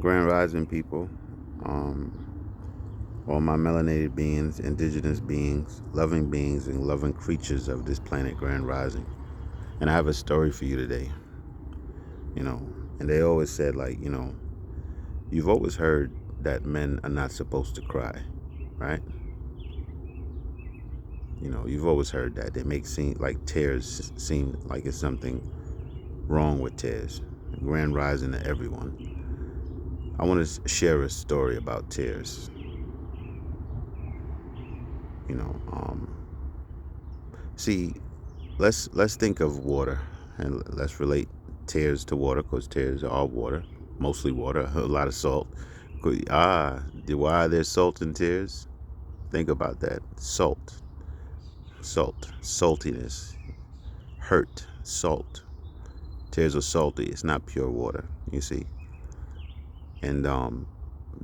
Grand Rising people, all my melanated beings, indigenous beings, and loving creatures of this planet Grand Rising. And I have a story for you today, you know. And they always said, like, you've always heard that men are not supposed to cry, right? You've always heard that. They make seem like tears seem like it's something wrong with tears. Grand Rising to everyone. I want to share a story about tears. You know, um, See, let's think of water, and let's relate tears to water, because tears are water, mostly water, a lot of salt. Why there's salt in tears? Think about that. Saltiness, hurt, salt. Tears are salty. It's not pure water. You see, and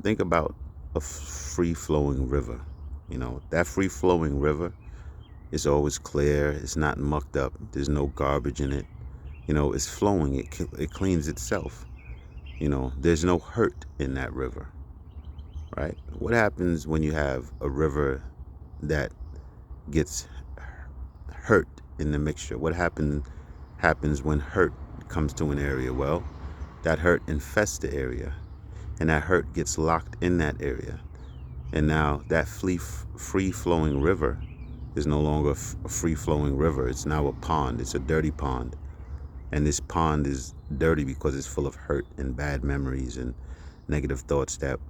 think about a free flowing river. That free flowing river is always clear. It's not mucked up. There's no garbage in it. It's flowing. It cleans itself. There's no hurt in that river, right? What happens when you have a river that gets hurt in the mixture? What happens when hurt comes to an area? Well, that hurt infests the area, and that hurt gets locked in that area. And now that free flowing river is no longer a free flowing river. It's now a pond. It's a dirty pond. And this pond is dirty because it's full of hurt and bad memories and negative thoughts that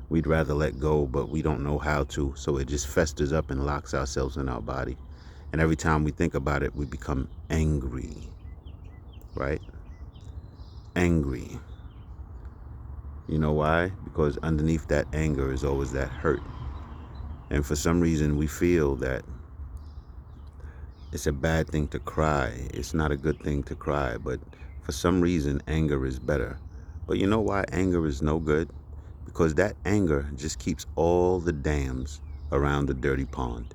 we'd rather let go, but we don't know how to. So it just festers up and locks ourselves in our body. And every time we think about it, we become angry, right? Angry. You know why? Because underneath that anger is always that hurt. And for some reason, we feel that it's a bad thing to cry. It's not a good thing to cry, but for some reason, anger is better. But you know why anger is no good? Because that anger just keeps all the dams around the dirty pond.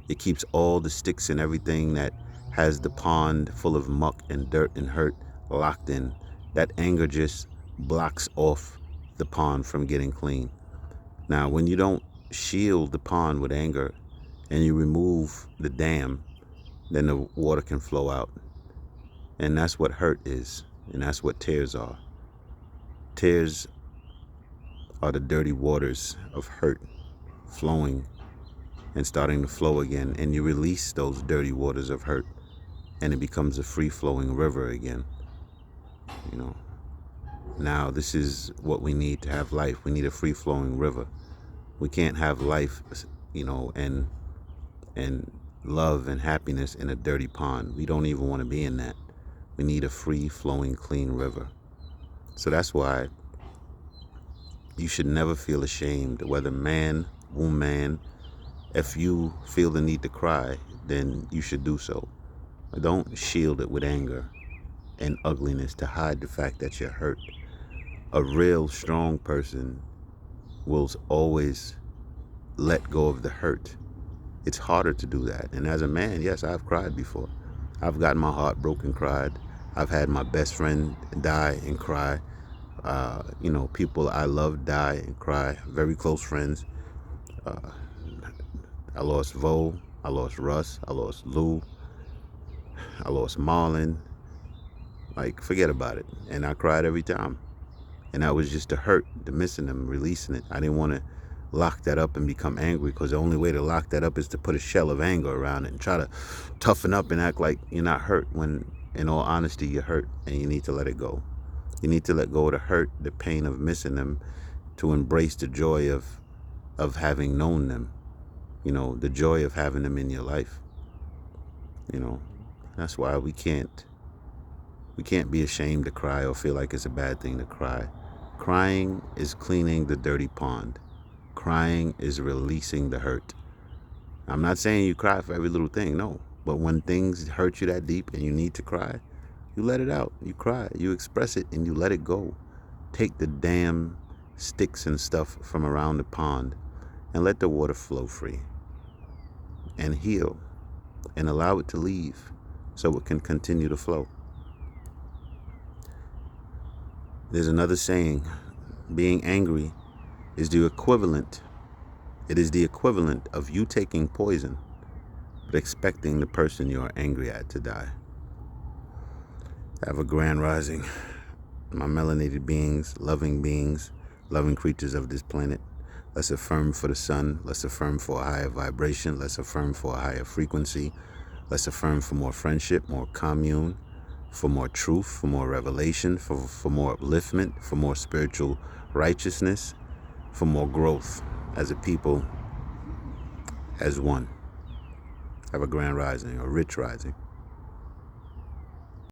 It keeps all the sticks and everything that has the pond full of muck and dirt and hurt locked in. That anger just blocks off the pond from getting clean. Now, when you don't shield the pond with anger and you remove the dam, then the water can flow out. And that's what hurt is. And that's what tears are. Tears are the dirty waters of hurt flowing and starting to flow again. And you release those dirty waters of hurt, and it becomes a free flowing river again. You know. Now, this is what we need to have life. We need a free flowing river. We can't have life, and love and happiness in a dirty pond. We don't even want to be in that. We need a free flowing, clean river. So that's why you should never feel ashamed, whether man, woman. If you feel the need to cry, then you should do so. Don't shield it with anger and ugliness to hide the fact that you're hurt. A real strong person will always let go of the hurt. It's harder to do that. And as a man, yes, I've cried before. I've gotten my heart broken, cried. I've had my best friend die and cry. People I love die and cry. Very close friends. I lost Vo. I lost Russ. I lost Lou. I lost Marlon. Like, forget about it. And I cried every time. And that was just the hurt, the missing them, releasing it. I didn't want to lock that up and become angry, because the only way to lock that up is to put a shell of anger around it and try to toughen up and act like you're not hurt, when in all honesty you're hurt, and you need to let it go. You need to let go of the hurt, the pain of missing them, to embrace the joy of having known them. The joy of having them in your life. That's why we can't be ashamed to cry or feel like it's a bad thing to cry. Crying is cleaning the dirty pond. Crying is releasing the hurt. I'm not saying you cry for every little thing, no. But when things hurt you that deep and you need to cry, you let it out. You cry. You express it and you let it go. Take the damn sticks and stuff from around the pond and let the water flow free. And heal. And allow it to leave so it can continue to flow. There's another saying being angry is the equivalent. It is the equivalent of you taking poison, but expecting the person you are angry at to die. Have a grand rising, my melanated beings, loving creatures of this planet. Let's affirm for the sun. Let's affirm for a higher vibration. Let's affirm for a higher frequency. Let's affirm for more friendship, more commune, for more truth, for more revelation, for more upliftment, for more spiritual righteousness, for more growth as a people, as one. Have a grand rising, or rich rising.